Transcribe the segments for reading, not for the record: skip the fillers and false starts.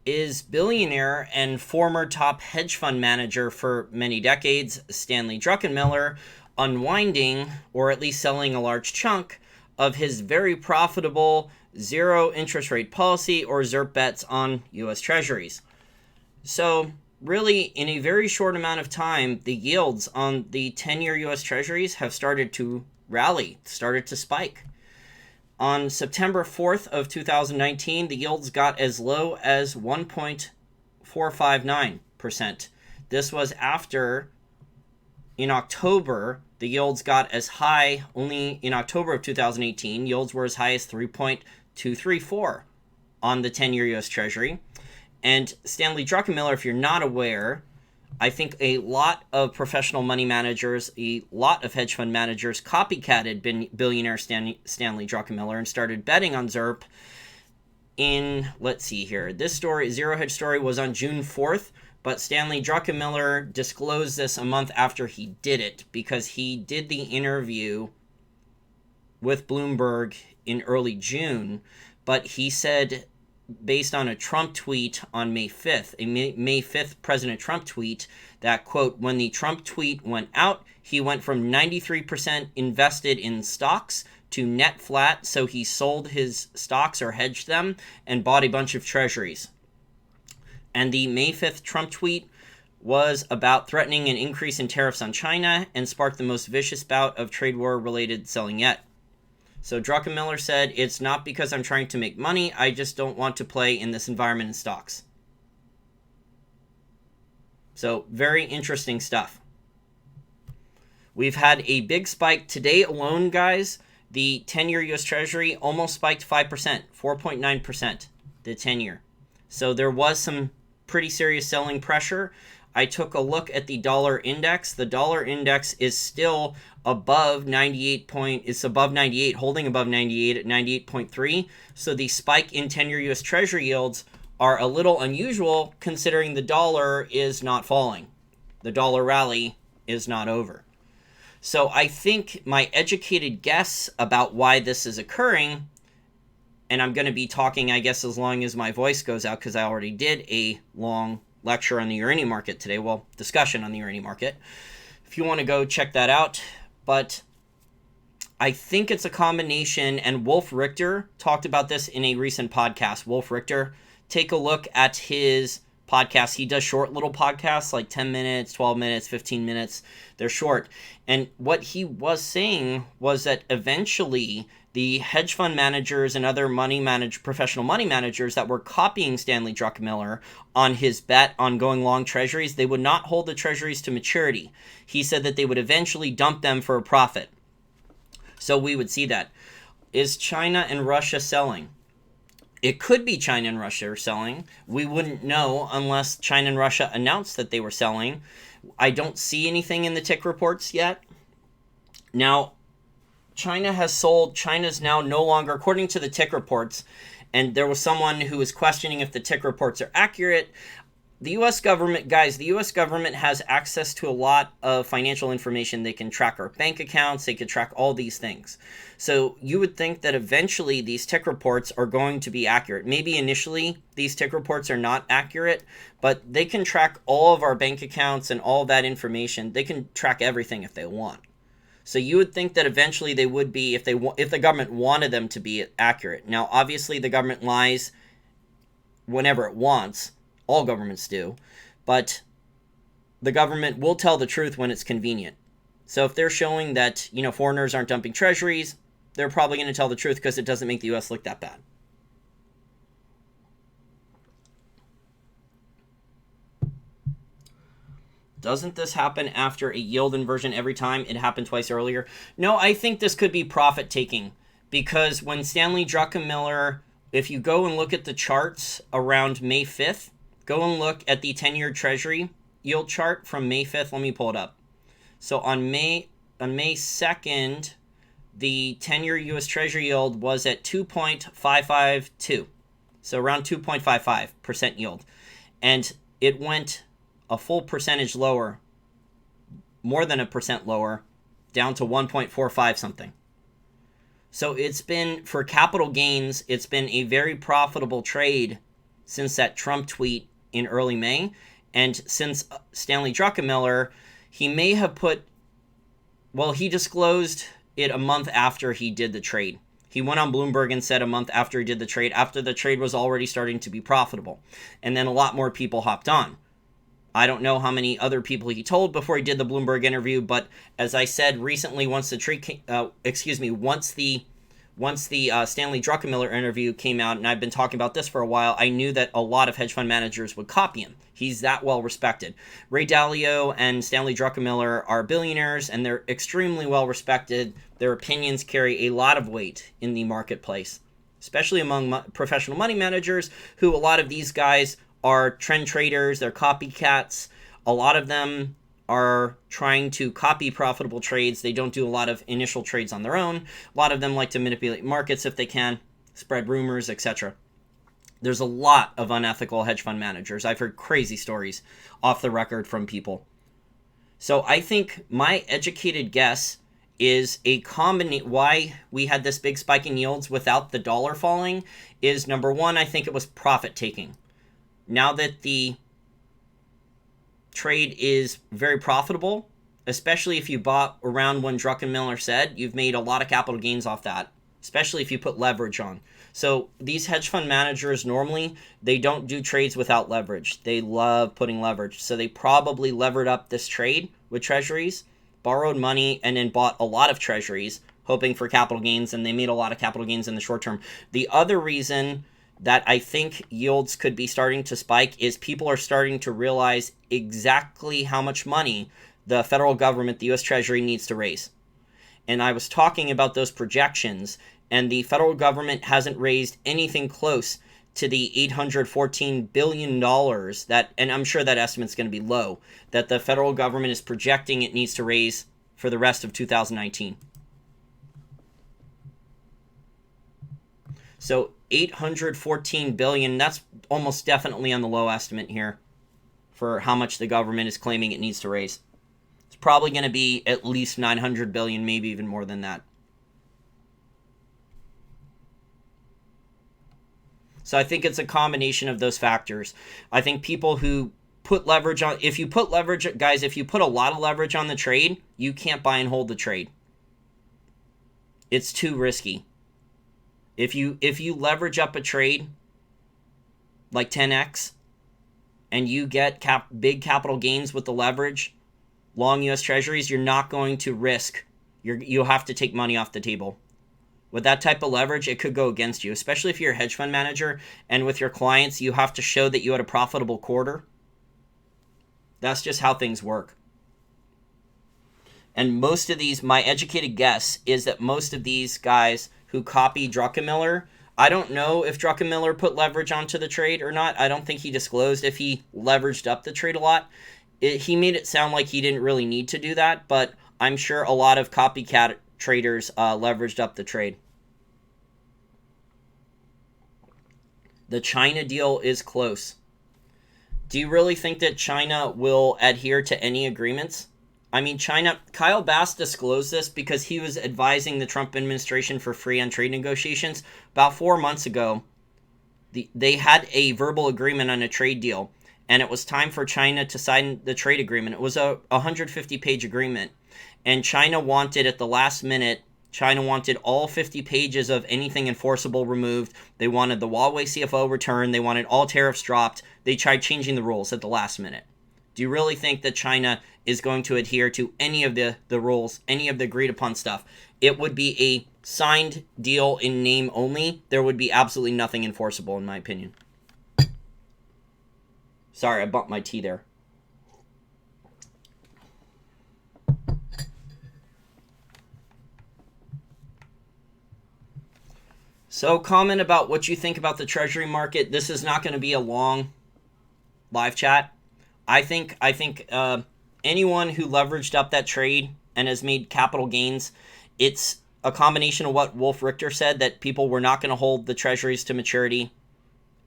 is Billionaire and former top hedge fund manager for many decades, Stanley Druckenmiller, unwinding, or at least selling a large chunk, of his very profitable zero interest rate policy, or ZIRP bets on US Treasuries. So really, in a very short amount of time, the yields on the 10-year US Treasuries have started to rally, started to spike. On September 4th of 2019, the yields got as low as 1.459%. This was after, in October, the yields got as high, only in October of 2018, yields were as high as 3.234 on the 10-year US Treasury. And Stanley Druckenmiller, if you're not aware, I think a lot of professional money managers, a lot of hedge fund managers copycatted billionaire Stanley Druckenmiller and started betting on ZIRP in, let's see here, this story, Zero Hedge story, was on June 4th, but Stanley Druckenmiller disclosed this a month after he did it because he did the interview with Bloomberg in early June, but he said, based on a Trump tweet on May 5th, a May 5th President Trump tweet, that, quote, when the Trump tweet went out, he went from 93% invested in stocks to net flat, so he sold his stocks or hedged them and bought a bunch of treasuries. And the May 5th Trump tweet was about threatening an increase in tariffs on China and sparked the most vicious bout of trade war-related selling yet. So Druckenmiller said, it's not because I'm trying to make money, I just don't want to play in this environment in stocks. So very interesting stuff. We've had a big spike today alone, guys. The 10-year US Treasury almost spiked 5%, 4.9%, the 10-year. So there was some pretty serious selling pressure. I took a look at the dollar index. The dollar index is still above 98 holding above 98 at 98.3. So the spike in 10-year US Treasury yields are a little unusual considering the dollar is not falling. The dollar rally is not over. So I think my educated guess about why this is occurring, and I'm going to be talking, I guess, as long as my voice goes out because I already did a long lecture on the uranium market today. Well, discussion on the uranium market. If you want to go check that out. But I think it's a combination, and Wolf Richter talked about this in a recent podcast. Wolf Richter, take a look at his podcast. He does short little podcasts, like 10 minutes, 12 minutes, 15 minutes. They're short. And what he was saying was that eventually the hedge fund managers and other professional money managers that were copying Stanley Druckenmiller on his bet on going long treasuries, they would not hold the treasuries to maturity. He said that they would eventually dump them for a profit. So we would see that. Is China and Russia selling? It could be China and Russia are selling. We wouldn't know unless China and Russia announced that they were selling. I don't see anything in the tick reports yet. Now, China has sold. China's now no longer, according to the tick reports, and there was someone who was questioning if the tick reports are accurate. The U.S. government, guys, the U.S. government has access to a lot of financial information. They can track our bank accounts. They can track all these things. So you would think that eventually these tick reports are going to be accurate. Maybe initially these tick reports are not accurate, but they can track all of our bank accounts and all of that information. They can track everything if they want. So you would think that eventually they would be, if the government wanted them to be accurate. Now, obviously, the government lies whenever it wants. All governments do. But the government will tell the truth when it's convenient. So if they're showing that, foreigners aren't dumping treasuries, they're probably going to tell the truth because it doesn't make the U.S. look that bad. Doesn't this happen after a yield inversion every time? It happened twice earlier. No, I think this could be profit taking because when Stanley Druckenmiller, if you go and look at the charts around May 5th, go and look at the 10-year Treasury yield chart from May 5th. Let me pull it up. So on May 2nd, the 10-year U.S. Treasury yield was at 2.552. So around 2.55% yield. And it went a full percentage lower, more than a percent lower, down to 1.45 something. So it's been, for capital gains, it's been a very profitable trade since that Trump tweet in early May. And since Stanley Druckenmiller, he may have put, well, he disclosed it a month after he did the trade. He went on Bloomberg and said a month after he did the trade, after the trade was already starting to be profitable. And then a lot more people hopped on. I don't know how many other people he told before he did the Bloomberg interview, but as I said recently, once the Stanley Druckenmiller interview came out, and I've been talking about this for a while, I knew that a lot of hedge fund managers would copy him. He's that well respected. Ray Dalio and Stanley Druckenmiller are billionaires, and they're extremely well respected. Their opinions carry a lot of weight in the marketplace, especially among professional money managers, who a lot of these guys are trend traders, they're copycats. A lot of them are trying to copy profitable trades. They don't do a lot of initial trades on their own. A lot of them like to manipulate markets if they can, spread rumors, etc. There's a lot of unethical hedge fund managers. I've heard crazy stories off the record from people. So I think my educated guess is why we had this big spike in yields without the dollar falling is, number one, I think it was profit taking. Now that the trade is very profitable, especially if you bought around when Druckenmiller said, you've made a lot of capital gains off that, especially if you put leverage on. So these hedge fund managers, normally, they don't do trades without leverage. They love putting leverage. So they probably levered up this trade with treasuries, borrowed money, and then bought a lot of treasuries, hoping for capital gains, and they made a lot of capital gains in the short term. The other reason that I think yields could be starting to spike is people are starting to realize exactly how much money the federal government, the US Treasury, needs to raise. And I was talking about those projections, and the federal government hasn't raised anything close to the $814 billion that, and I'm sure that estimate's going to be low, that the federal government is projecting it needs to raise for the rest of 2019. So $814 billion, that's almost definitely on the low estimate here for how much the government is claiming it needs to raise. It's probably going to be at least $900 billion, maybe even more than that. So I think it's a combination of those factors. I think people who put leverage on, if you put leverage, guys, if you put a lot of leverage on the trade, you can't buy and hold the trade. It's too risky. If you leverage up a trade like 10x and you get big capital gains with the leverage, long US Treasuries, you're not going to risk. You'll have to take money off the table. With that type of leverage, it could go against you, especially if you're a hedge fund manager and with your clients, you have to show that you had a profitable quarter. That's just how things work. And most of these, my educated guess is that most of these guys who copy Druckenmiller, I don't know if Druckenmiller put leverage onto the trade or not. I don't think he disclosed if he leveraged up the trade a lot. He made it sound like he didn't really need to do that, but I'm sure a lot of copycat traders leveraged up the trade. The China deal is close. Do you really think that China will adhere to any agreements? I mean, China, Kyle Bass disclosed this because he was advising the Trump administration for free on trade negotiations. About 4 months ago, they had a verbal agreement on a trade deal, and it was time for China to sign the trade agreement. It was a 150-page agreement, and China wanted, at the last minute, China wanted all 50 pages of anything enforceable removed. They wanted the Huawei CFO returned. They wanted all tariffs dropped. They tried changing the rules at the last minute. Do you really think that China is going to adhere to any of the rules, any of the agreed upon stuff? It would be a signed deal in name only. There would be absolutely nothing enforceable, in my opinion. Sorry, I bumped my tea there. So comment about what you think about the Treasury market. This is not going to be a long live chat. I think anyone who leveraged up that trade and has made capital gains, it's a combination of what Wolf Richter said, that people were not going to hold the treasuries to maturity.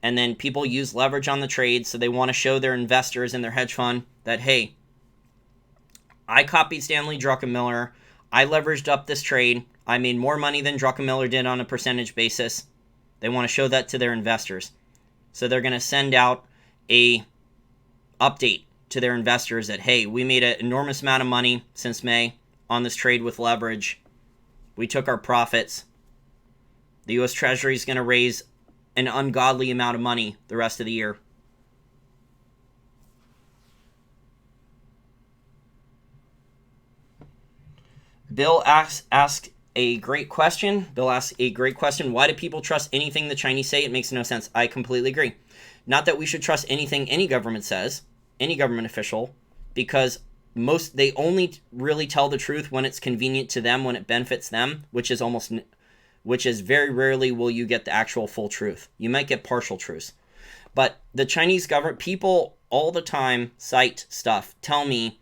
And then people use leverage on the trade, so they want to show their investors in their hedge fund that, hey, I copied Stanley Druckenmiller. I leveraged up this trade. I made more money than Druckenmiller did on a percentage basis. They want to show that to their investors. So they're going to send out a update to their investors that, hey, we made an enormous amount of money since May on this trade with leverage. We took our profits. The US Treasury is going to raise an ungodly amount of money the rest of the year. Bill asks a great question. Bill asks a great question. Why do people trust anything the Chinese say? It makes no sense. I completely agree. Not that we should trust anything any government says, any government official, because they only really tell the truth when it's convenient to them, when it benefits them, which is very rarely will you get the actual full truth. You might get partial truths. But the Chinese government, people all the time cite stuff, tell me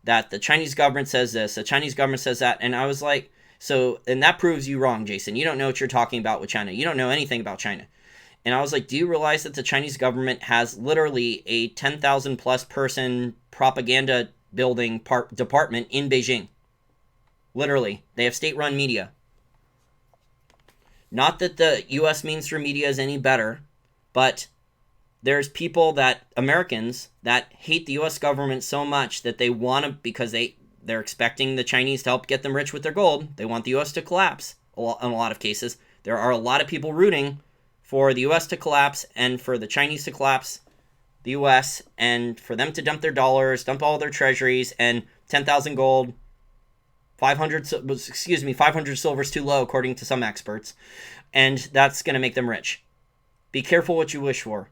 that the Chinese government says this, the Chinese government says that, and I was like, and that proves you wrong, Jason. You don't know what you're talking about with China. You don't know anything about China. And I was like, do you realize that the Chinese government has literally a 10,000 plus person propaganda building department in Beijing? Literally. They have state-run media. Not that the U.S. mainstream media is any better, but there's people Americans that hate the U.S. government so much that they want to, because they're expecting the Chinese to help get them rich with their gold. They want the U.S. to collapse in a lot of cases. There are a lot of people rooting for the U.S. to collapse and for the Chinese to collapse the U.S. and for them to dump their dollars, dump all their treasuries, and 10,000 gold, 500 silver is too low according to some experts, and that's going to make them rich. Be careful what you wish for.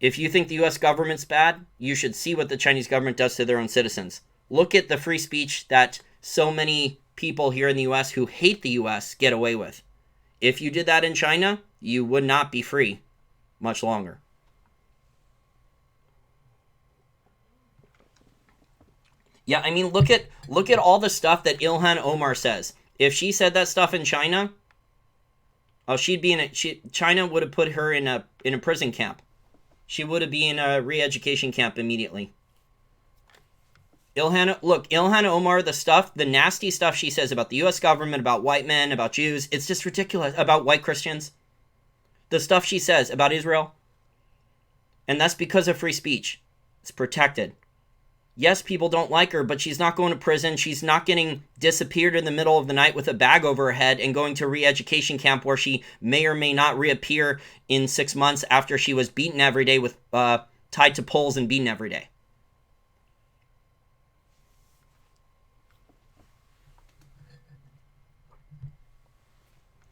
If you think the U.S. government's bad, you should see what the Chinese government does to their own citizens. Look at the free speech that so many people here in the U.S. who hate the U.S. get away with. If you did that in China, you would not be free much longer. Yeah, I mean, look at all the stuff that Ilhan Omar says. If she said that stuff in China, China would have put her in a prison camp. She would have been in a re-education camp immediately. Ilhan Omar, the nasty stuff she says about the U.S. government, about white men, about Jews, it's just ridiculous. About white Christians. The stuff she says about Israel. And that's because of free speech. It's protected. Yes, people don't like her, but she's not going to prison. She's not getting disappeared in the middle of the night with a bag over her head and going to a re-education camp where she may or may not reappear in 6 months after she was beaten every day with tied to poles and beaten every day.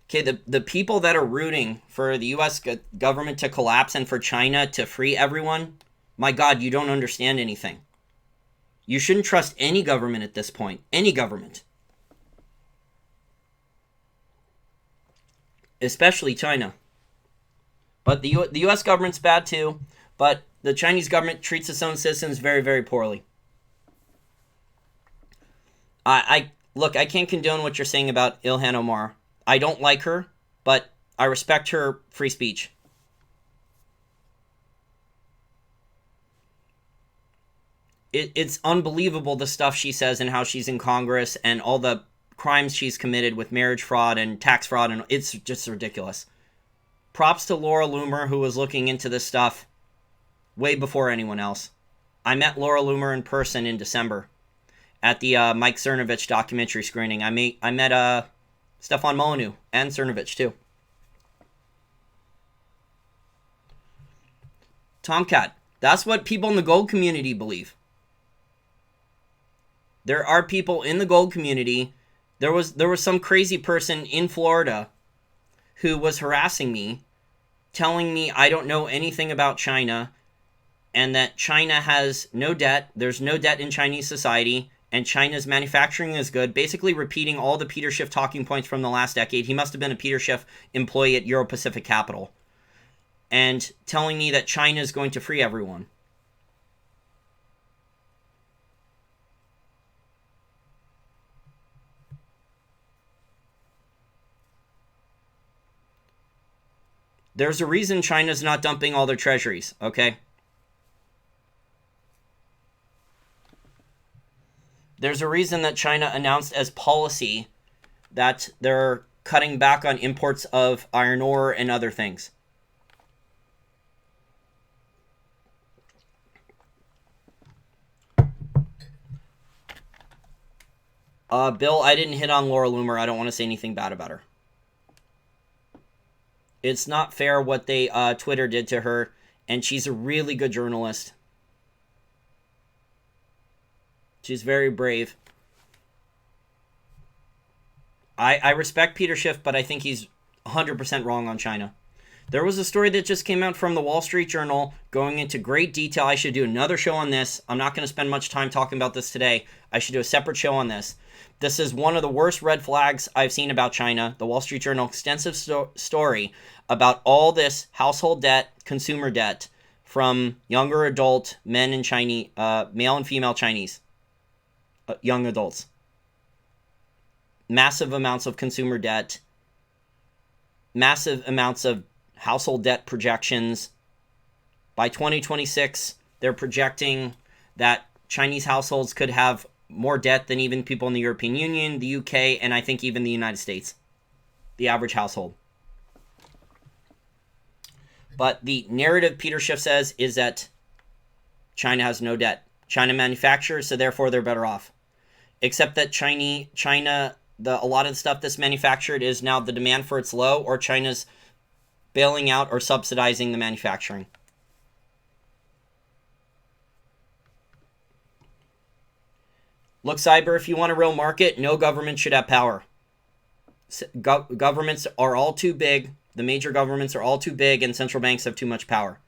Okay, the people that are rooting for the U.S. government to collapse and for China to free everyone, my God, you don't understand anything. You shouldn't trust any government at this point. Any government. Especially China. But the U.S. government's bad too, but the Chinese government treats its own citizens very, very poorly. I can't condone what you're saying about Ilhan Omar. I don't like her, but I respect her free speech. It's unbelievable the stuff she says and how she's in Congress and all the crimes she's committed with marriage fraud and tax fraud, and it's just ridiculous. Props to Laura Loomer, who was looking into this stuff way before anyone else. I met Laura Loomer in person in December at the Mike Cernovich documentary screening. I met Stefan Molyneux and Cernovich too. Tomcat. That's what people in the gold community believe. There are people in the gold community. There was some crazy person in Florida who was harassing me, telling me I don't know anything about China and that China has no debt. There's no debt in Chinese society. And China's manufacturing is good, basically repeating all the Peter Schiff talking points from the last decade. He must have been a Peter Schiff employee at Euro Pacific Capital. And telling me that China is going to free everyone. There's a reason China's not dumping all their treasuries, okay? There's a reason that China announced as policy that they're cutting back on imports of iron ore and other things. Bill, I didn't hit on Laura Loomer. I don't want to say anything bad about her. It's not fair what they Twitter did to her, and she's a really good journalist. She's very brave. I respect Peter Schiff, but I think he's 100% wrong on China. There was a story that just came out from the Wall Street Journal going into great detail. I should do another show on this. I'm not going to spend much time talking about this today. I should do a separate show on this. This is one of the worst red flags I've seen about China. The Wall Street Journal extensive story about all this household debt, consumer debt from younger adult men and Chinese, male and female Chinese, young adults. Massive amounts of consumer debt, massive amounts of household debt projections. By 2026, they're projecting that Chinese households could have more debt than even people in the European Union, the UK, and I think even the United States. The average household. But the narrative Peter Schiff says is that China has no debt. China manufactures, so therefore they're better off. Except that China, a lot of the stuff that's manufactured is now the demand for it's low, or China's bailing out or subsidizing the manufacturing. Look, cyber, if you want a real market, no government should have power. Governments are all too big. The major governments are all too big, and central banks have too much power.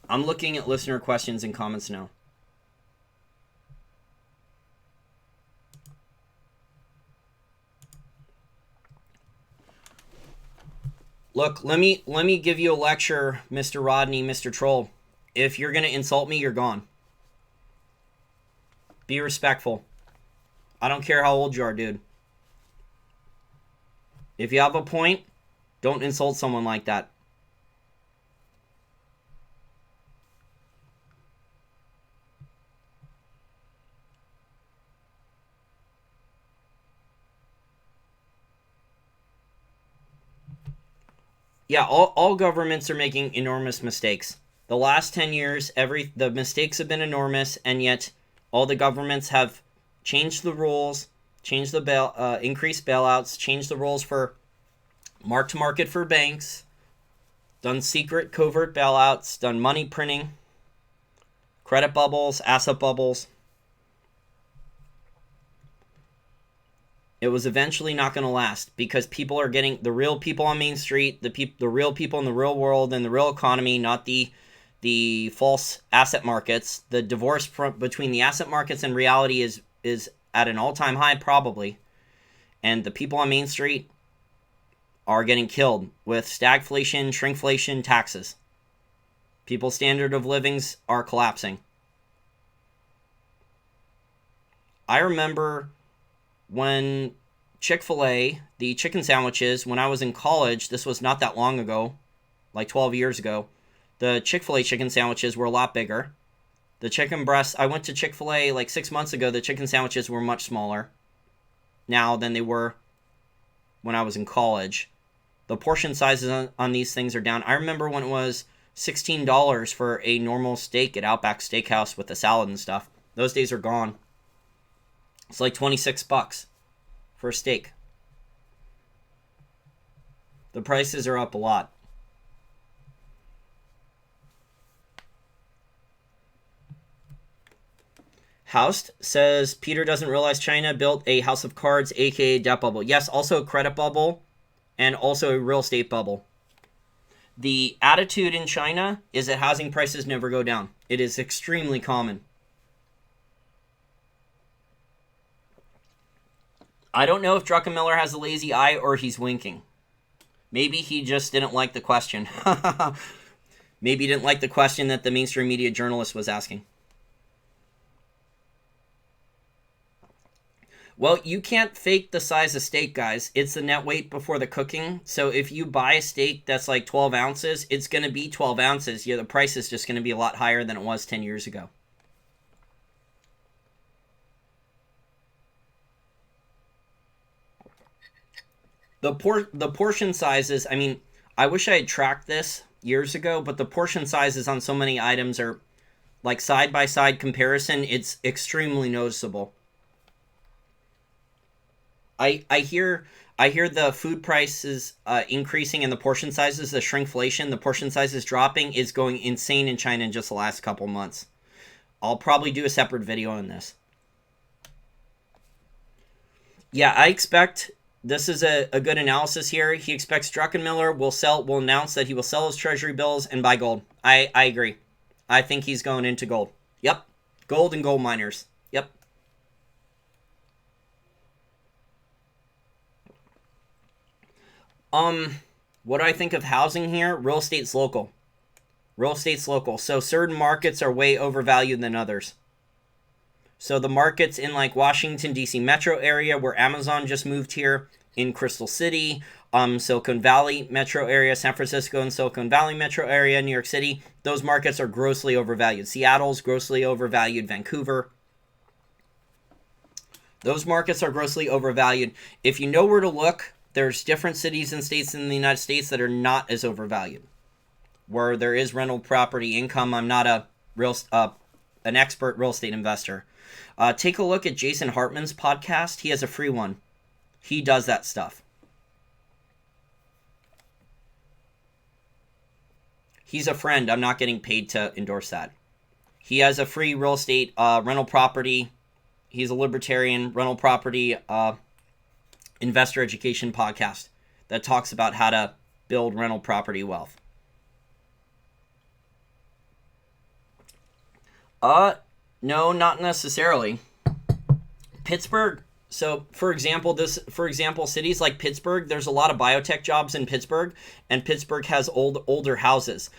I'm looking at listener questions and comments now. Look, let me give you a lecture, Mr. Rodney, Mr. Troll. If you're going to insult me, you're gone. Be respectful. I don't care how old you are, dude. If you have a point, don't insult someone like that. Yeah, all governments are making enormous mistakes. The last 10 years, the mistakes have been enormous, and yet all the governments have changed the rules, changed the increased bailouts, changed the rules for mark-to-market for banks, done secret covert bailouts, done money printing, credit bubbles, asset bubbles. It was eventually not going to last because people are getting the real people on Main Street, the real people in the real world and the real economy, not the false asset markets. The divorce between the asset markets and reality is at an all-time high probably. And the people on Main Street are getting killed with stagflation, shrinkflation, taxes. People's standard of livings are collapsing. I remember when Chick-fil-A, the chicken sandwiches, when I was in college, this was not that long ago, like 12 years ago, the Chick-fil-A chicken sandwiches were a lot bigger. The chicken breasts, I went to Chick-fil-A like 6 months ago, the chicken sandwiches were much smaller now than they were when I was in college. The portion sizes on these things are down. I remember when it was $16 for a normal steak at Outback Steakhouse with the salad and stuff. Those days are gone. It's like $26 for a steak. The prices are up a lot. Houst says Peter doesn't realize China built a house of cards, aka debt bubble. Yes, also a credit bubble and also a real estate bubble. The attitude in China is that housing prices never go down. It is extremely common. I don't know if Druckenmiller has a lazy eye or he's winking. Maybe he just didn't like the question. Maybe he didn't like the question that the mainstream media journalist was asking. Well, you can't fake the size of steak, guys. It's the net weight before the cooking. So if you buy a steak that's like 12 ounces, it's going to be 12 ounces. Yeah, the price is just going to be a lot higher than it was 10 years ago. The portion sizes, I mean, I wish I had tracked this years ago, but the portion sizes on so many items are like side by side comparison, it's extremely noticeable. I hear the food prices increasing and the portion sizes, the shrinkflation, the portion sizes dropping is going insane in China in just the last couple months. I'll probably do a separate video on this. Yeah, I expect this is a good analysis here. He expects Druckenmiller will announce that he will sell his treasury bills and buy gold. I agree. I think he's going into gold. Yep. Gold and gold miners. Yep. What do I think of housing here? Real estate's local. Real estate's local. So certain markets are way overvalued than others. So the markets in like Washington, D.C. metro area where Amazon just moved here, in Crystal City, Silicon Valley metro area, San Francisco and Silicon Valley metro area, New York City, those markets are grossly overvalued. Seattle's grossly overvalued. Vancouver. Those markets are grossly overvalued. If you know where to look, there's different cities and states in the United States that are not as overvalued, where there is rental property income. I'm not an expert real estate investor. Take a look at Jason Hartman's podcast. He has a free one. He does that stuff. He's a friend. I'm not getting paid to endorse that. He has a free real estate rental property. He's a libertarian rental property investor education podcast that talks about how to build rental property wealth. No, not necessarily. Pittsburgh. So, for example, cities like Pittsburgh, there's a lot of biotech jobs in Pittsburgh, and Pittsburgh has older houses.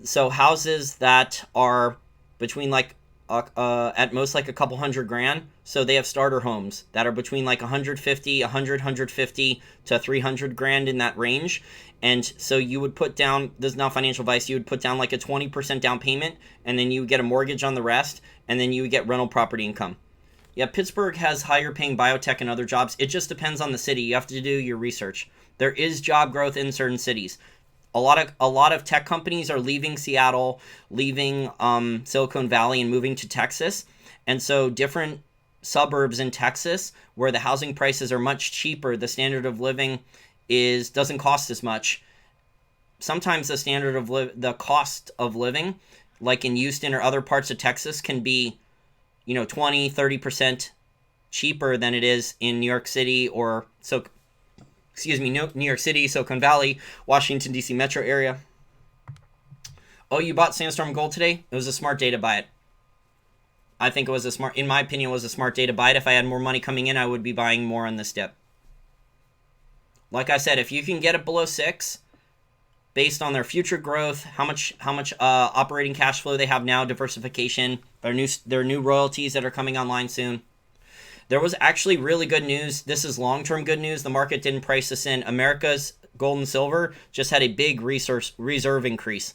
So houses that are between like at most like a couple $100,000. So they have starter homes that are between like 150 to 300 grand in that range. And so you would put down, this is not financial advice, you would put down like a 20% down payment, and then you would get a mortgage on the rest, and then you would get rental property income. Yeah, Pittsburgh has higher paying biotech and other jobs. It just depends on the city. You have to do your research. There is job growth in certain cities. A lot of tech companies are leaving Seattle, leaving Silicon Valley and moving to Texas. And so different suburbs in Texas where the housing prices are much cheaper, the standard of living doesn't cost as much. Sometimes the cost of living, like in Houston or other parts of Texas, can be 20-30% cheaper than it is in New York City New York City, Silicon Valley, Washington, D.C. metro area. Oh, you bought Sandstorm Gold today? It was a smart day to buy it. I think it was in my opinion, it was a smart day to buy it. If I had more money coming in, I would be buying more on this dip. Like I said, if you can get it below 6, based on their future growth, how much operating cash flow they have now, diversification, their new royalties that are coming online soon. There was actually really good news. This is long-term good news. The market didn't price this in. America's gold and silver just had a big reserve increase.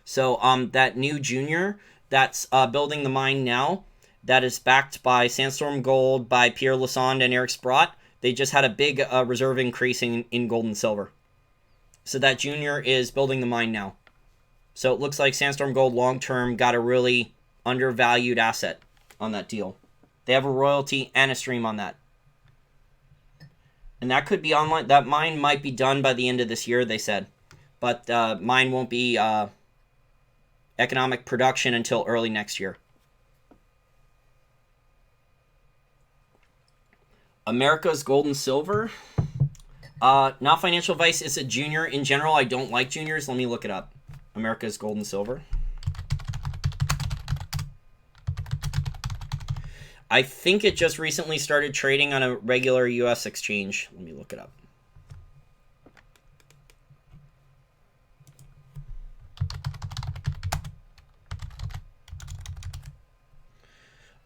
So that new junior that's building the mine now, that is backed by Sandstorm Gold, by Pierre Lassonde and Eric Sprott, they just had a big reserve increase in gold and silver. So that junior is building the mine now. So it looks like Sandstorm Gold long-term got a really undervalued asset on that deal. They have a royalty and a stream on that. And that could be online. That mine might be done by the end of this year, they said. But mine won't be economic production until early next year. America's gold and silver. Not financial advice. It's a junior. In general, I don't like juniors. Let me look it up. America's gold and silver. I think it just recently started trading on a regular US exchange. Let me look it up.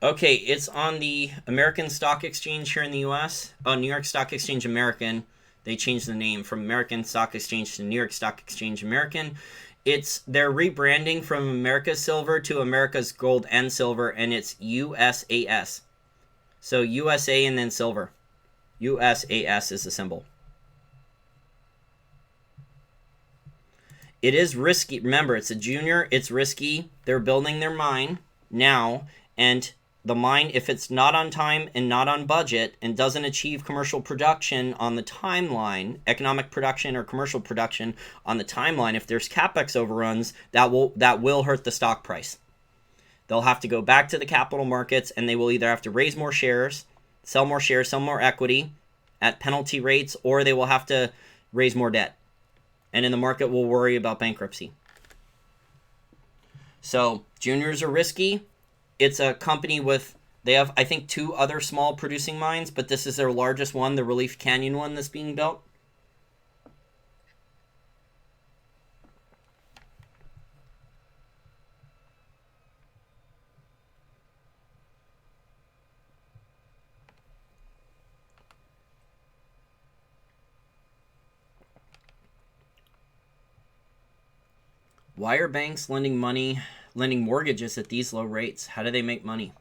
Okay, it's on the American Stock Exchange here in the US. Oh, New York Stock Exchange American. They changed the name from American Stock Exchange to New York Stock Exchange American. They're rebranding from America's Silver to America's Gold and Silver, and it's USAS. So USA and then silver. USAS is the symbol. It is risky. Remember, it's a junior. It's risky. They're building their mine now, and the mine, if it's not on time and not on budget and doesn't achieve commercial production on the timeline, economic production or commercial production on the timeline, if there's capex overruns, that will hurt the stock price. They'll have to go back to the capital markets, and they will either have to raise more shares, sell more equity at penalty rates, or they will have to raise more debt. And in the market, we'll worry about bankruptcy. So juniors are risky. It's a company they have, I think, 2 other small producing mines, but this is their largest one, the Relief Canyon one that's being built. Why are banks lending mortgages at these low rates? How do they make money?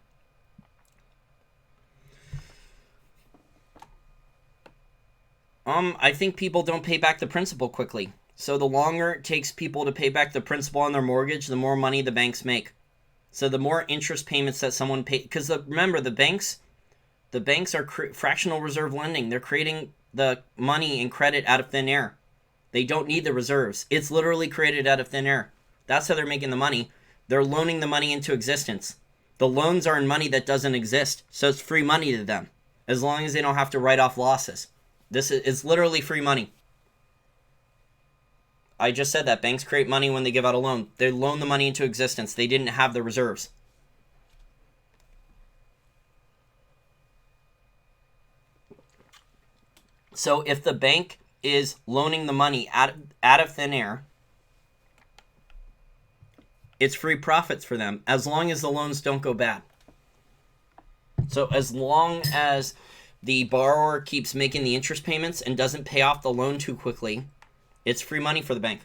I think people don't pay back the principal quickly. So the longer it takes people to pay back the principal on their mortgage, the more money the banks make. So the more interest payments that someone pays, because remember, the banks are fractional reserve lending. They're creating the money and credit out of thin air. They don't need the reserves. It's literally created out of thin air. That's how they're making the money. They're loaning the money into existence. The loans are in money that doesn't exist, so it's free money to them, as long as they don't have to write off losses. It's literally free money. I just said that. Banks create money when they give out a loan. They loan the money into existence. They didn't have the reserves. So if the bank is loaning the money out of thin air, it's free profits for them, as long as the loans don't go bad. So as long as the borrower keeps making the interest payments and doesn't pay off the loan too quickly, it's free money for the bank.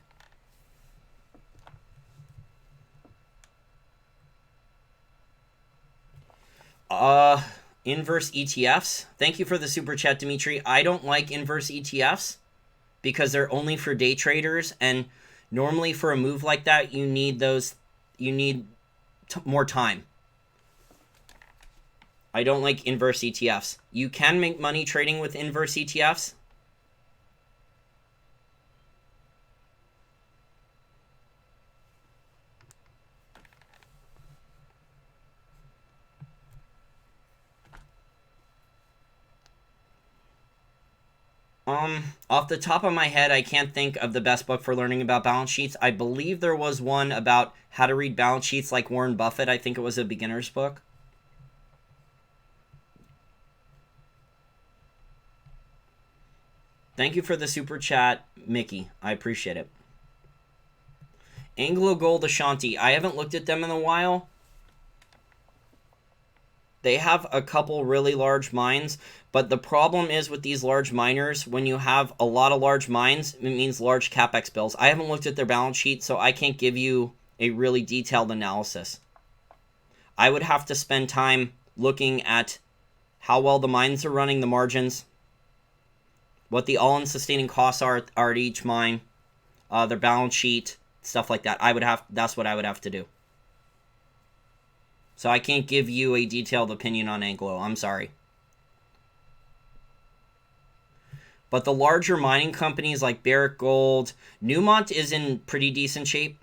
Inverse ETFs. Thank you for the super chat, Dimitri. I don't like inverse ETFs because they're only for day traders, and normally for a move like that, you need more time. I don't like inverse ETFs. You can make money trading with inverse ETFs. Off the top of my head, I can't think of the best book for learning about balance sheets. I believe there was one about how to read balance sheets like Warren Buffett. I think it was a beginner's book. Thank you for the super chat, Mickey. I appreciate it. Anglo Gold Ashanti. I haven't looked at them in a while. They have a couple really large mines, but the problem is with these large miners, when you have a lot of large mines, it means large capex bills. I haven't looked at their balance sheet, so I can't give you a really detailed analysis. I would have to spend time looking at how well the mines are running, the margins, what the all-in sustaining costs are at each mine, their balance sheet, stuff like that. That's what I would have to do. So I can't give you a detailed opinion on Anglo. I'm sorry. But the larger mining companies like Barrick Gold, Newmont is in pretty decent shape.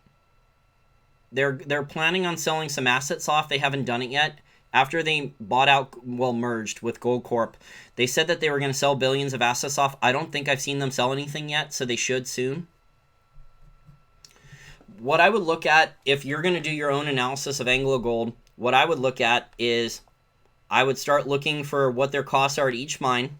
They're planning on selling some assets off. They haven't done it yet. After they merged with Goldcorp, they said that they were going to sell billions of assets off. I don't think I've seen them sell anything yet, so they should soon. What I would look at, if you're going to do your own analysis of Anglo Gold, what I would look at is I would start looking for what their costs are at each mine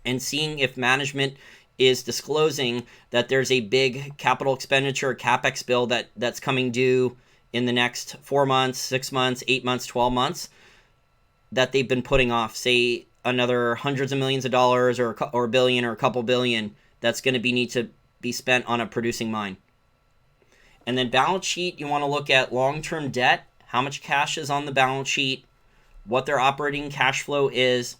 and seeing if management is disclosing that there's a big capital expenditure, capex bill that's coming due in the next 4 months, 6 months, 8 months, 12 months. that they've been putting off, say another hundreds of millions of dollars or a billion or a couple billion that's going to need to be spent on a producing mine. And then balance sheet, you want to look at long-term debt, how much cash is on the balance sheet, what their operating cash flow is,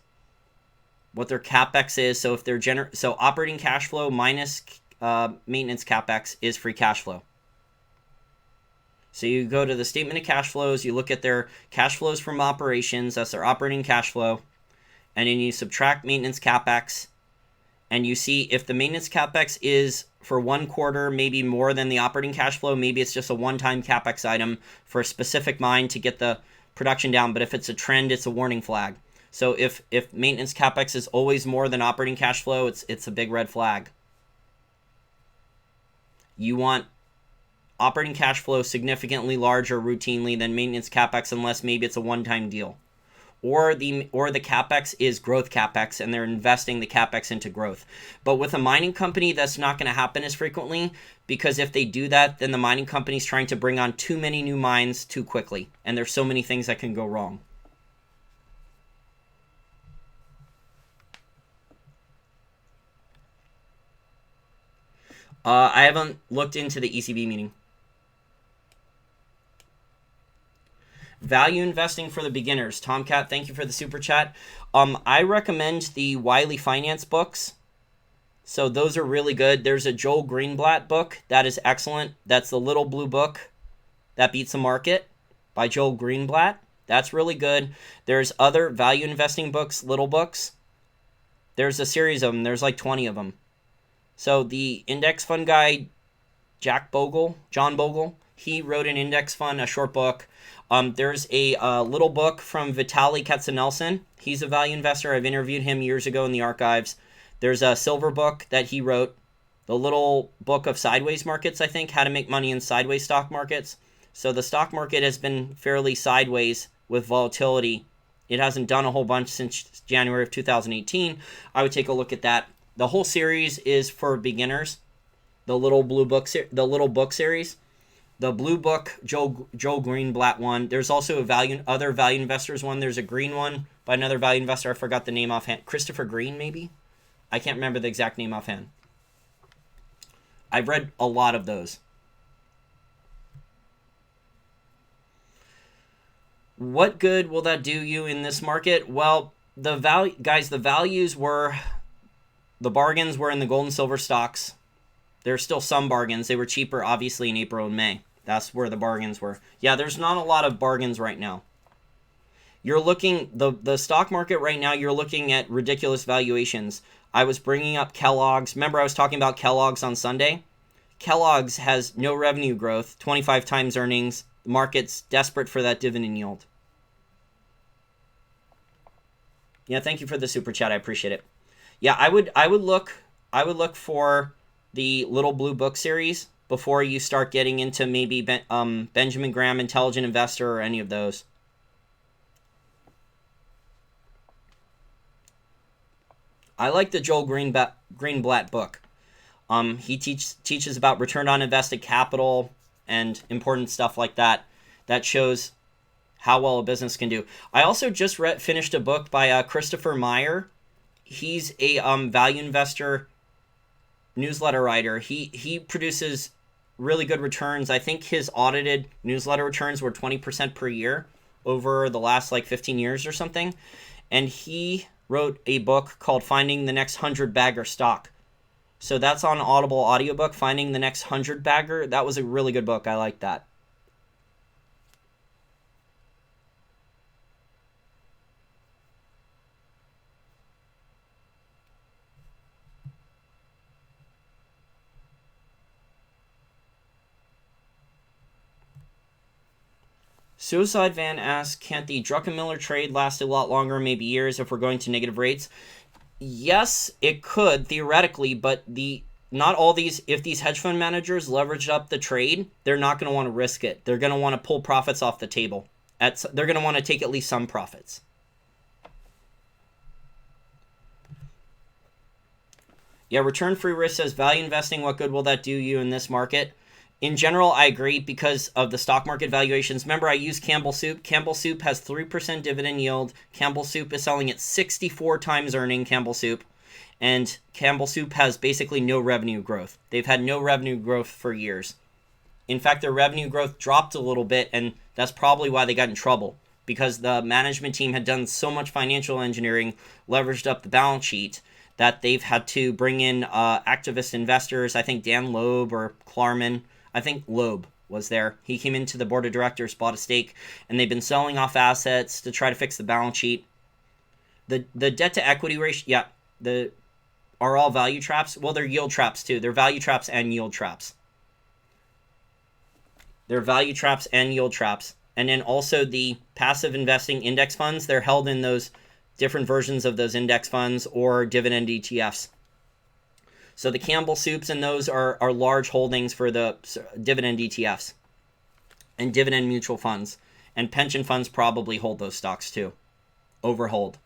what their capex is. So if they're so operating cash flow minus maintenance capex is free cash flow. So you go to the statement of cash flows, you look at their cash flows from operations, that's their operating cash flow, and then you subtract maintenance capex, and you see if the maintenance capex is for one quarter maybe more than the operating cash flow, maybe it's just a one-time capex item for a specific mine to get the production down, but if it's a trend, it's a warning flag. So if maintenance capex is always more than operating cash flow, it's a big red flag. You want operating cash flow significantly larger routinely than maintenance capex unless maybe it's a one-time deal. Or the capex is growth capex and they're investing the capex into growth. But with a mining company, that's not going to happen as frequently, because if they do that, then the mining company's trying to bring on too many new mines too quickly, and there's so many things that can go wrong. I haven't looked into the ECB meeting. Value investing for the beginners. Tomcat, thank you for the super chat. I recommend the Wiley Finance books. So those are really good. There's a Joel Greenblatt book that is excellent. That's the Little Blue Book That Beats the Market by Joel Greenblatt. That's really good. There's other value investing books, little books. There's a series of them. There's like 20 of them. So the index fund guy, John Bogle, he wrote an index fund, a short book. There's a little book from Vitaly Katzenelson. He's a value investor. I've interviewed him years ago in the archives. There's a silver book that he wrote, the little book of sideways markets, I think, how to make money in sideways stock markets. So the stock market has been fairly sideways with volatility. It hasn't done a whole bunch since January of 2018. I would take a look at that. The whole series is for beginners. The little book series. The blue book, Joe Greenblatt one. There's also other value investors one. There's a green one by another value investor. I forgot the name offhand. Christopher Green, maybe? I can't remember the exact name offhand. I've read a lot of those. What good will that do you in this market? Well, the bargains were in the gold and silver stocks. There's still some bargains. They were cheaper, obviously, in April and May. That's where the bargains were. Yeah, there's not a lot of bargains right now. You're looking, the stock market right now, you're looking at ridiculous valuations. I was bringing up Kellogg's. Remember I was talking about Kellogg's on Sunday? Kellogg's has no revenue growth, 25 times earnings. The market's desperate for that dividend yield. Yeah, thank you for the super chat. I appreciate it. Yeah, I would look for the Little Blue Book series before you start getting into maybe Benjamin Graham, Intelligent Investor, or any of those. I like the Joel Greenblatt book. He teaches about return on invested capital and important stuff like that. That shows how well a business can do. I also just finished a book by Christopher Meyer. He's a value investor newsletter writer. He produces really good returns. I think his audited newsletter returns were 20% per year over the last 15 years or something. And he wrote a book called Finding the Next 100 Bagger Stock. So that's on Audible audiobook, Finding the Next 100 Bagger. That was a really good book. I like that. Suicide Van asks, can't the Druckenmiller trade last a lot longer, maybe years, if we're going to negative rates? Yes, it could, theoretically, but not all these, if these hedge fund managers leveraged up the trade, they're not going to want to risk it. They're going to want to pull profits off the table. They're going to want to take at least some profits. Yeah, return free risk says, value investing, what good will that do you in this market? In general, I agree because of the stock market valuations. Remember, I used Campbell Soup. Campbell Soup has 3% dividend yield. Campbell Soup is selling at 64 times earning, Campbell Soup. And Campbell Soup has basically no revenue growth. They've had no revenue growth for years. In fact, their revenue growth dropped a little bit, and that's probably why they got in trouble. Because the management team had done so much financial engineering, leveraged up the balance sheet, that they've had to bring in activist investors. I think Dan Loeb or Klarman. I think Loeb was there. He came into the board of directors, bought a stake, and they've been selling off assets to try to fix the balance sheet. The debt to equity ratio, yeah, are all value traps. Well, they're yield traps too. They're value traps and yield traps. They're value traps and yield traps. And then also the passive investing index funds, they're held in those different versions of those index funds or dividend ETFs. So the Campbell Soups and those are large holdings for the dividend ETFs and dividend mutual funds. And pension funds probably hold those stocks too. Overhold.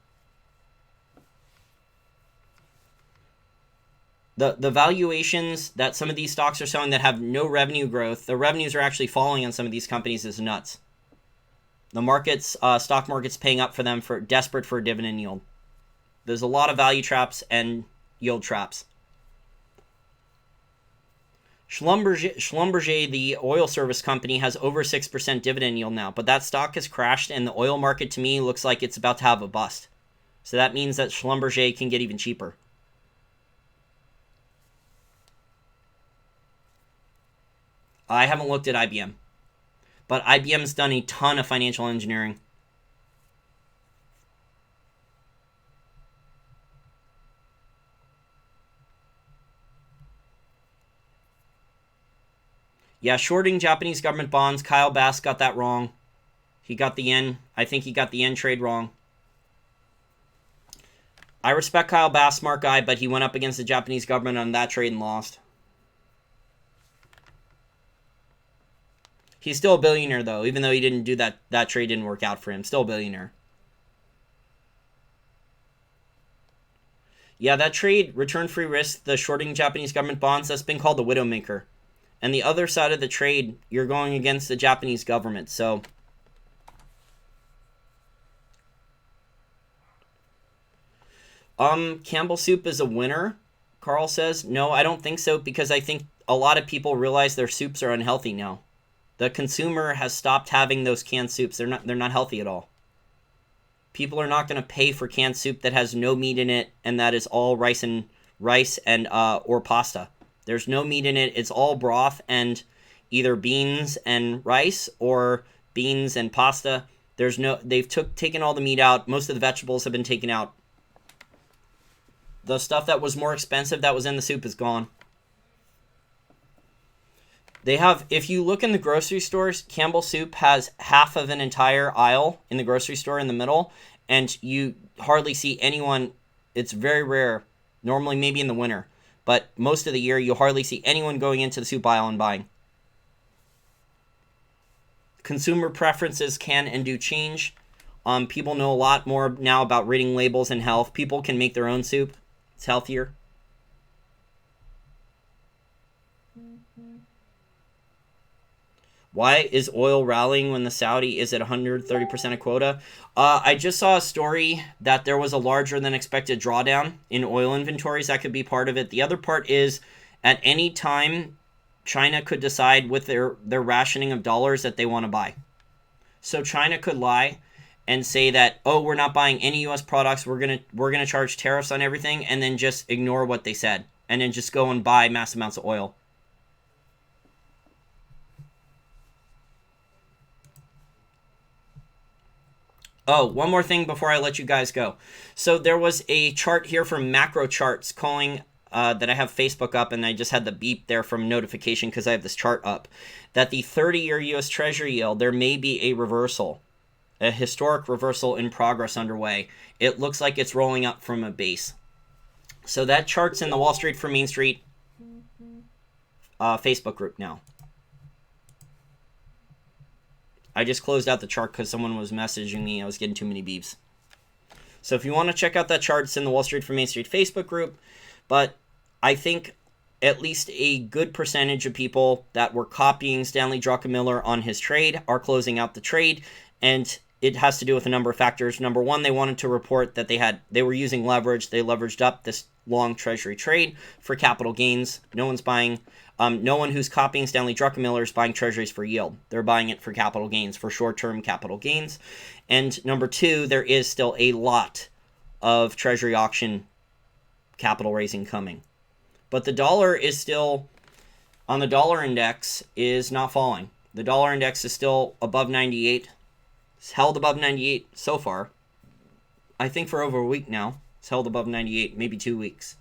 The valuations that some of these stocks are selling that have no revenue growth, the revenues are actually falling on some of these companies is nuts. The markets, stock market's paying up for them for desperate for a dividend yield. There's a lot of value traps and yield traps. Schlumberger, the oil service company, has over 6% dividend yield now, but that stock has crashed, and the oil market to me looks like it's about to have a bust. So that means that Schlumberger can get even cheaper. I haven't looked at IBM, but IBM's done a ton of financial engineering. Yeah, shorting Japanese government bonds. Kyle Bass got that wrong. He got the yen. I think he got the yen trade wrong. I respect Kyle Bass, smart guy, but he went up against the Japanese government on that trade and lost. He's still a billionaire, though, even though he didn't do that trade didn't work out for him. Still a billionaire. Yeah, that trade, return-free risk, the shorting Japanese government bonds, that's been called the Widowmaker. And the other side of the trade, you're going against the Japanese government, so... Campbell Soup is a winner, Carl says. No, I don't think so, because I think a lot of people realize their soups are unhealthy now. The consumer has stopped having those canned soups. They're not healthy at all. People are not going to pay for canned soup that has no meat in it and that is all rice and or pasta. There's no meat in it. It's all broth and either beans and rice or beans and pasta. They've taken all the meat out. Most of the vegetables have been taken out. The stuff that was more expensive that was in the soup is gone. They have, if you look in the grocery stores, Campbell Soup has half of an entire aisle in the grocery store in the middle, and you hardly see anyone. It's very rare, normally maybe in the winter, but most of the year you hardly see anyone going into the soup aisle and buying. Consumer preferences can and do change. People know a lot more now about reading labels and health. People can make their own soup. It's healthier. Why is oil rallying when the Saudi is at 130% of quota? I just saw a story that there was a larger than expected drawdown in oil inventories. That could be part of it. The other part is at any time, China could decide with their rationing of dollars that they want to buy. So China could lie and say that, oh, we're not buying any U.S. products. We're gonna charge tariffs on everything, and then just ignore what they said, and then just go and buy mass amounts of oil. Oh, one more thing before I let you guys go. So there was a chart here from Macro Charts calling that I have Facebook up, and I just had the beep there from notification because I have this chart up, that the 30-year U.S. Treasury yield, there may be a reversal, a historic reversal in progress underway. It looks like it's rolling up from a base. So that chart's in the Wall Street for Main Street Facebook group now. I just closed out the chart because someone was messaging me. I was getting too many beeps. So if you want to check out that chart, it's in the Wall Street for Main Street Facebook group. But I think at least a good percentage of people that were copying Stanley Druckenmiller on his trade are closing out the trade, and it has to do with a number of factors. Number one, they wanted to report that they were using leverage. They leveraged up this long treasury trade for capital gains. No one's buying. No one who's copying Stanley Druckenmiller is buying treasuries for yield. They're buying it for capital gains, for short-term capital gains. And number two, there is still a lot of treasury auction capital raising coming. But the dollar is still, on the dollar index, is not falling. The dollar index is still above 98. It's held above 98 so far. I think for over a week now. It's held above 98, maybe 2 weeks.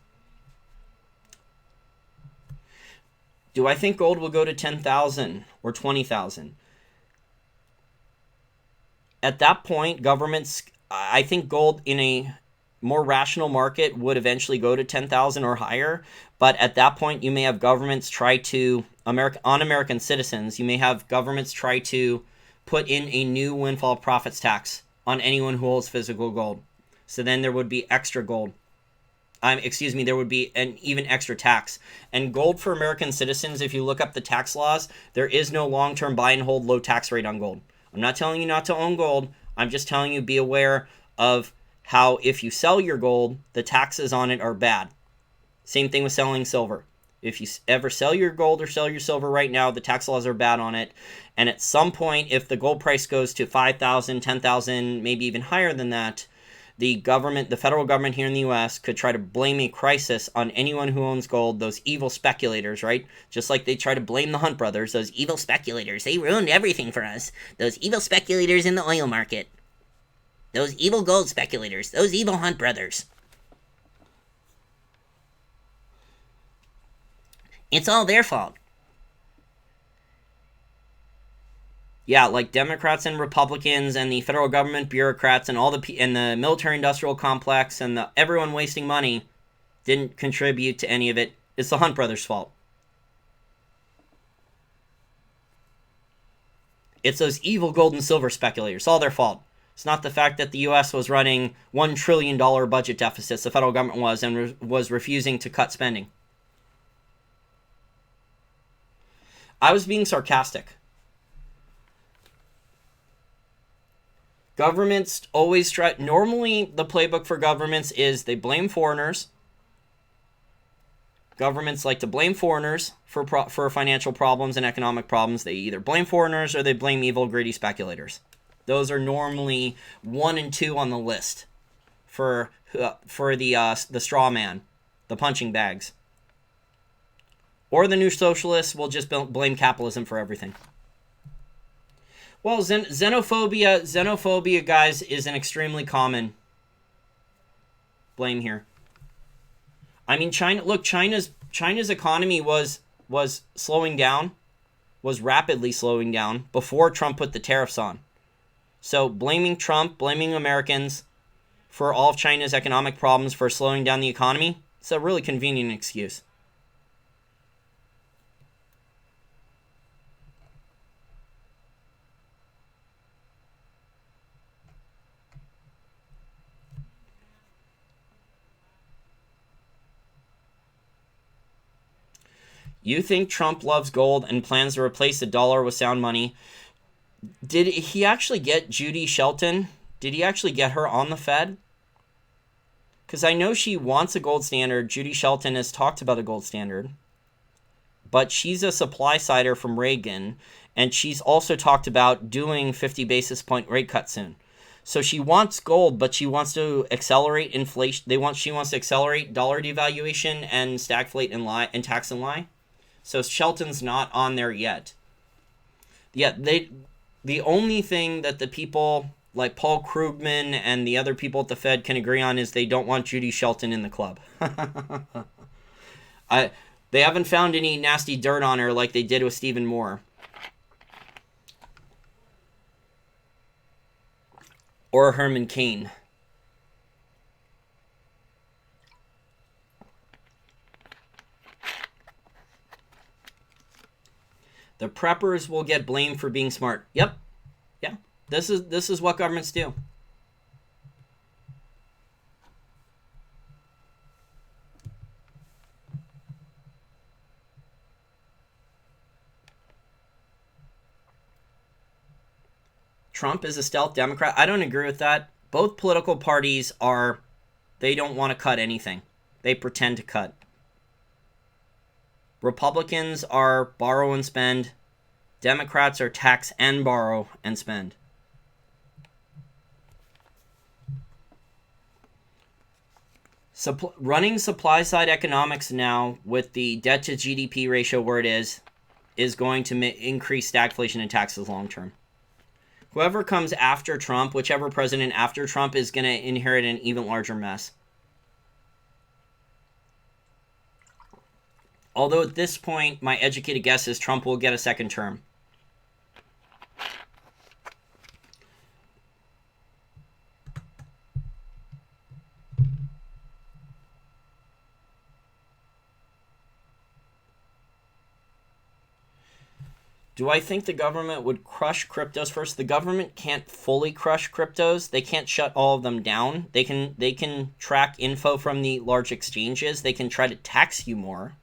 Do I think gold will go to 10,000 or 20,000? At that point, governments, I think gold in a more rational market would eventually go to 10,000 or higher. But at that point, you may have governments try to, on American citizens, you may have governments try to put in a new windfall profits tax on anyone who holds physical gold. So then there would be extra gold. There would be an even extra tax. And gold for American citizens, if you look up the tax laws, there is no long-term buy and hold low tax rate on gold. I'm not telling you not to own gold. I'm just telling you be aware of how if you sell your gold, the taxes on it are bad. Same thing with selling silver. If you ever sell your gold or sell your silver right now, the tax laws are bad on it. And at some point, if the gold price goes to 5,000, 10,000, maybe even higher than that, the federal government here in the US could try to blame a crisis on anyone who owns gold, those evil speculators, right? Just like they try to blame the Hunt brothers, those evil speculators. They ruined everything for us. Those evil speculators in the oil market. Those evil gold speculators. Those evil Hunt brothers. It's all their fault. Yeah, like Democrats and Republicans and the federal government bureaucrats and and the military-industrial complex and everyone wasting money didn't contribute to any of it. It's the Hunt brothers' fault. It's those evil gold and silver speculators. It's all their fault. It's not the fact that the U.S. was running $1 trillion budget deficits, the federal government was, and was refusing to cut spending. I was being sarcastic. Governments always try. Normally, the playbook for governments is they blame foreigners. Governments like to blame foreigners for financial problems and economic problems. They either blame foreigners or they blame evil, greedy speculators. Those are normally 1 and 2 on the list for the straw man, the punching bags. Or the new socialists will just blame capitalism for everything. Well, xenophobia, guys, is an extremely common blame here. I mean, China's economy was slowing down, was rapidly slowing down before Trump put the tariffs on. So blaming Trump, blaming Americans for all of China's economic problems for slowing down the economy, it's a really convenient excuse. You think Trump loves gold and plans to replace the dollar with sound money? Did he actually get Judy Shelton? Did he actually get her on the Fed? Because I know she wants a gold standard. Judy Shelton has talked about a gold standard. But she's a supply sider from Reagan. And she's also talked about doing 50 basis point rate cut soon. So she wants gold, but she wants to accelerate inflation. She wants to accelerate dollar devaluation and stagflate and tax and lie. So Shelton's not on there yet. Yeah, the only thing that the people like Paul Krugman and the other people at the Fed can agree on is they don't want Judy Shelton in the club. They haven't found any nasty dirt on her like they did with Stephen Moore. Or Herman Cain. The preppers will get blamed for being smart. Yep. Yeah. This is what governments do. Trump is a stealth Democrat. I don't agree with that. Both political parties they don't want to cut anything. They pretend to cut. Republicans are borrow and spend. Democrats are tax and borrow and spend. Running supply side economics now with the debt to GDP ratio where it is going to increase stagflation and taxes long term. Whoever comes after Trump, whichever president after Trump, is going to inherit an even larger mess. Although at this point, my educated guess is Trump will get a second term. Do I think the government would crush cryptos first? The government can't fully crush cryptos. They can't shut all of them down. They can track info from the large exchanges. They can try to tax you more.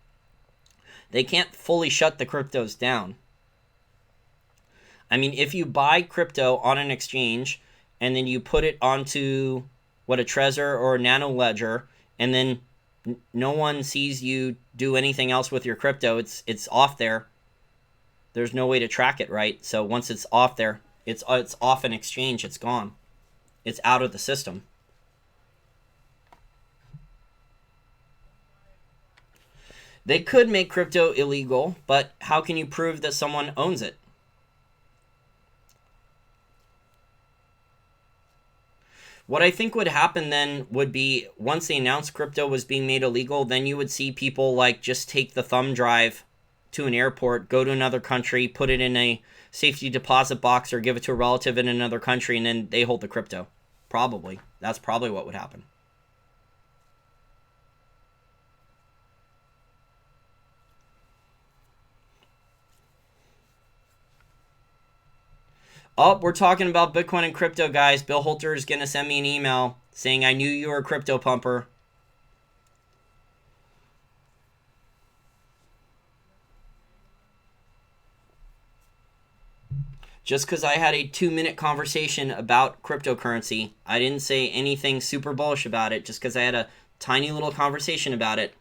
They can't fully shut the cryptos down. I mean, if you buy crypto on an exchange and then you put it onto a Trezor or a Nano Ledger, and then no one sees you do anything else with your crypto, it's off there. There's no way to track it, right? So once it's off there, it's off an exchange, it's gone. It's out of the system. They could make crypto illegal, but how can you prove that someone owns it? What I think would happen then would be, once they announced crypto was being made illegal, then you would see people like just take the thumb drive to an airport, go to another country, put it in a safety deposit box or give it to a relative in another country, and then they hold the crypto. Probably. That's probably what would happen. Oh, we're talking about Bitcoin and crypto, guys. Bill Holter is going to send me an email saying, I knew you were a crypto pumper. Just because I had a 2-minute conversation about cryptocurrency, I didn't say anything super bullish about it just because I had a tiny little conversation about it.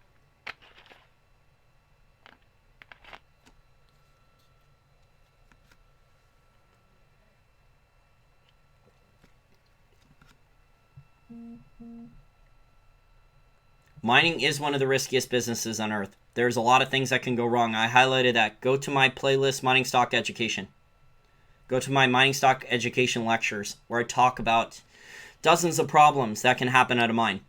Mining is one of the riskiest businesses on earth. There's a lot of things that can go wrong. I highlighted that. Go to my playlist, Mining Stock Education. Go to my mining stock education lectures where I talk about dozens of problems that can happen at a mine.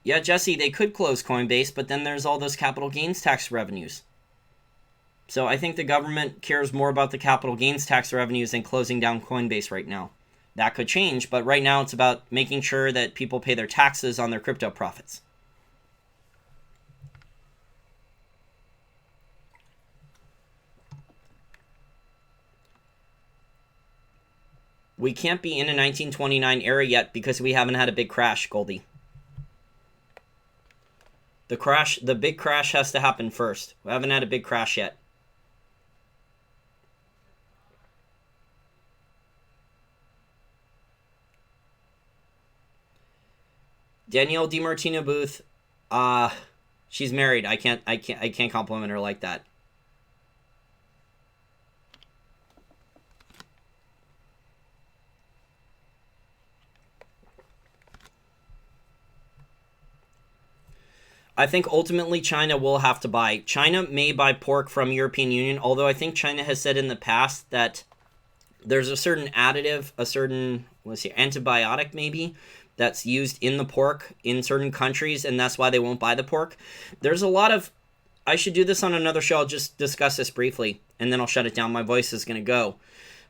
Yeah, Jesse, they could close Coinbase, but then there's all those capital gains tax revenues. So I think the government cares more about the capital gains tax revenues than closing down Coinbase right now. That could change, but right now it's about making sure that people pay their taxes on their crypto profits. We can't be in a 1929 era yet because we haven't had a big crash, Goldie. The big crash has to happen first. We haven't had a big crash yet. Danielle DiMartino Booth, she's married. I can't compliment her like that. I think ultimately China will have to buy. China may buy pork from European Union, although I think China has said in the past that there's a certain additive, a certain, antibiotic maybe, that's used in the pork in certain countries, and that's why they won't buy the pork. There's a lot of, I should do this on another show, I'll just discuss this briefly, and then I'll shut it down, my voice is going to go.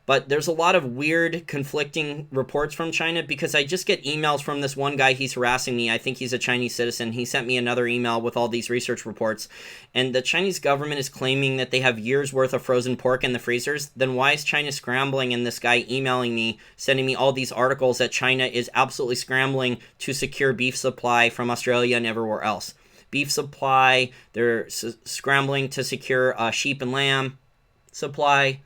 But there's a lot of weird, conflicting reports from China because I just get emails from this one guy. He's harassing me. I think he's a Chinese citizen. He sent me another email with all these research reports. And the Chinese government is claiming that they have years' worth of frozen pork in the freezers. Then why is China scrambling? And this guy emailing me, sending me all these articles that China is absolutely scrambling to secure beef supply from Australia and everywhere else. beef supply. They're scrambling to secure sheep and lamb supply,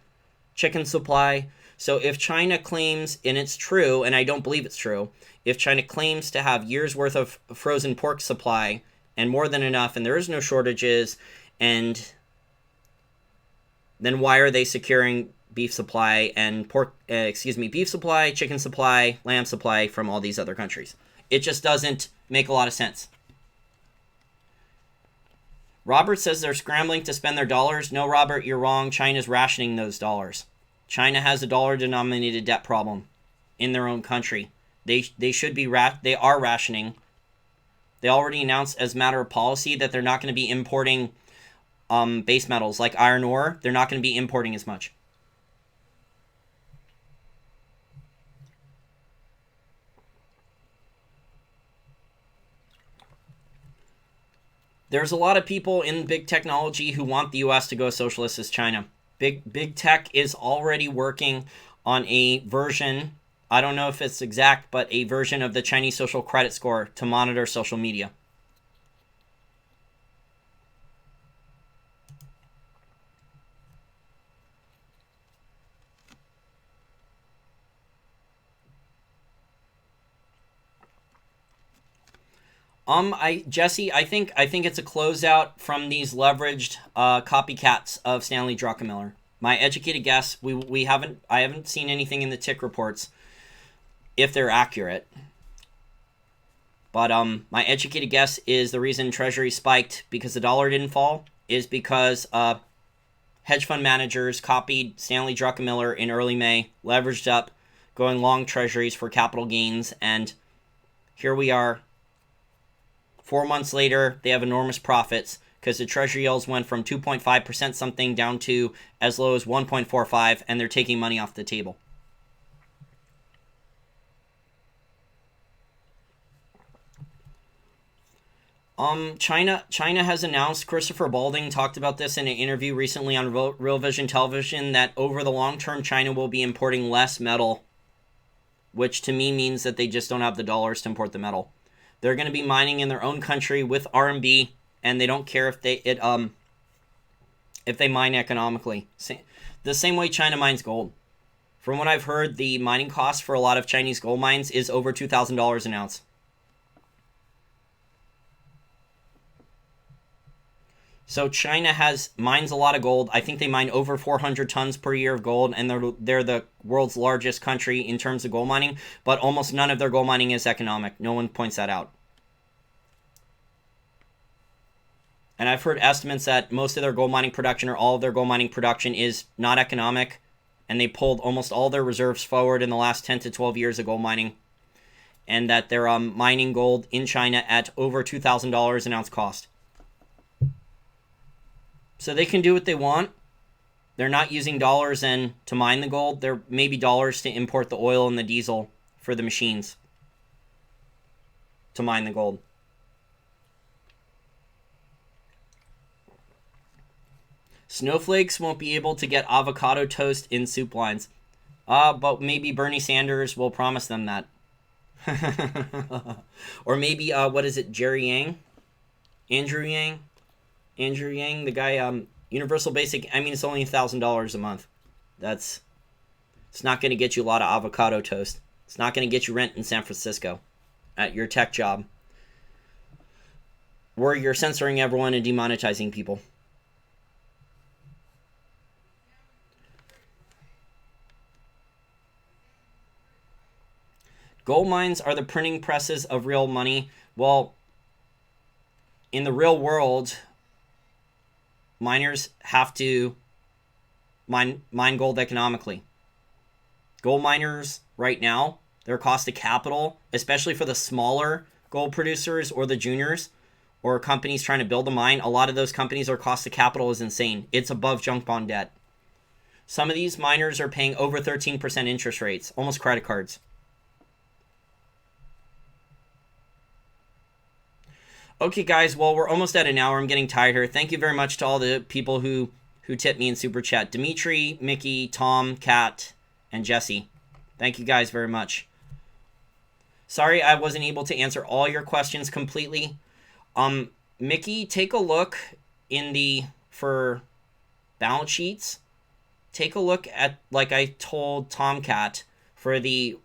chicken supply. So if China claims, and it's true, and I don't believe it's true, if China claims to have years worth of frozen pork supply and more than enough, and there is no shortages, and then why are they securing beef supply and beef supply, chicken supply, lamb supply from all these other countries? It just doesn't make a lot of sense. Robert says they're scrambling to spend their dollars. No, Robert, you're wrong. China's rationing those dollars. China has a dollar-denominated debt problem in their own country. They should be they are rationing. They already announced as a matter of policy that they're not going to be importing base metals like iron ore. They're not going to be importing as much. There's a lot of people in big technology who want the US to go socialist as China. Big tech is already working on a version, I don't know if it's exact, but a version of the Chinese social credit score to monitor social media. Jesse, I think it's a closeout from these leveraged copycats of Stanley Druckenmiller. My educated guess, I haven't seen anything in the tick reports if they're accurate. But my educated guess is the reason Treasury spiked because the dollar didn't fall is because hedge fund managers copied Stanley Druckenmiller in early May, leveraged up, going long Treasuries for capital gains, and here we are. 4 months later, they have enormous profits because the Treasury yields went from 2.5% something down to as low as 1.45, and they're taking money off the table. China has announced, Christopher Balding talked about this in an interview recently on Real Vision Television, that over the long term, China will be importing less metal, which to me means that they just don't have the dollars to import the metal. They're going to be mining in their own country with RMB, and they don't care if they mine economically. The same way China mines gold. From what I've heard, the mining cost for a lot of Chinese gold mines is over $2,000 an ounce. So China mines a lot of gold. I think they mine over 400 tons per year of gold, and they're the world's largest country in terms of gold mining, but almost none of their gold mining is economic. No one points that out. And I've heard estimates that most of their gold mining production or all of their gold mining production is not economic, and they pulled almost all their reserves forward in the last 10 to 12 years of gold mining, and that they're mining gold in China at over $2,000 an ounce cost. So they can do what they want. They're not using dollars to mine the gold. They're maybe dollars to import the oil and the diesel for the machines to mine the gold. Snowflakes won't be able to get avocado toast in soup lines. But maybe Bernie Sanders will promise them that. Or maybe, what is it, Jerry Yang? Andrew Yang, the guy, Universal Basic, I mean, it's only $1,000 a month. It's not going to get you a lot of avocado toast. It's not going to get you rent in San Francisco at your tech job, where you're censoring everyone and demonetizing people. Gold mines are the printing presses of real money. Well, in the real world, miners have to mine gold economically. Gold miners right now, their cost of capital, especially for the smaller gold producers or the juniors or companies trying to build a mine, a lot of those companies, their cost of capital is insane. It's above junk bond debt. Some of these miners are paying over 13% interest rates, almost credit cards. Okay, guys, well, we're almost at an hour. I'm getting tired here. Thank you very much to all the people who tipped me in Super Chat. Dimitri, Mickey, Tom, Kat, and Jesse. Thank you guys very much. Sorry I wasn't able to answer all your questions completely. Mickey, take a look for balance sheets. Take a look at, like I told Tomcat, for the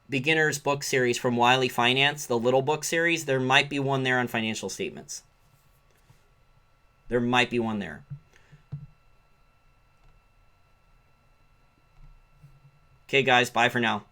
beginner's book series from Wiley Finance, the little book series, there might be one there on financial statements. There might be one there. Okay, guys, bye for now.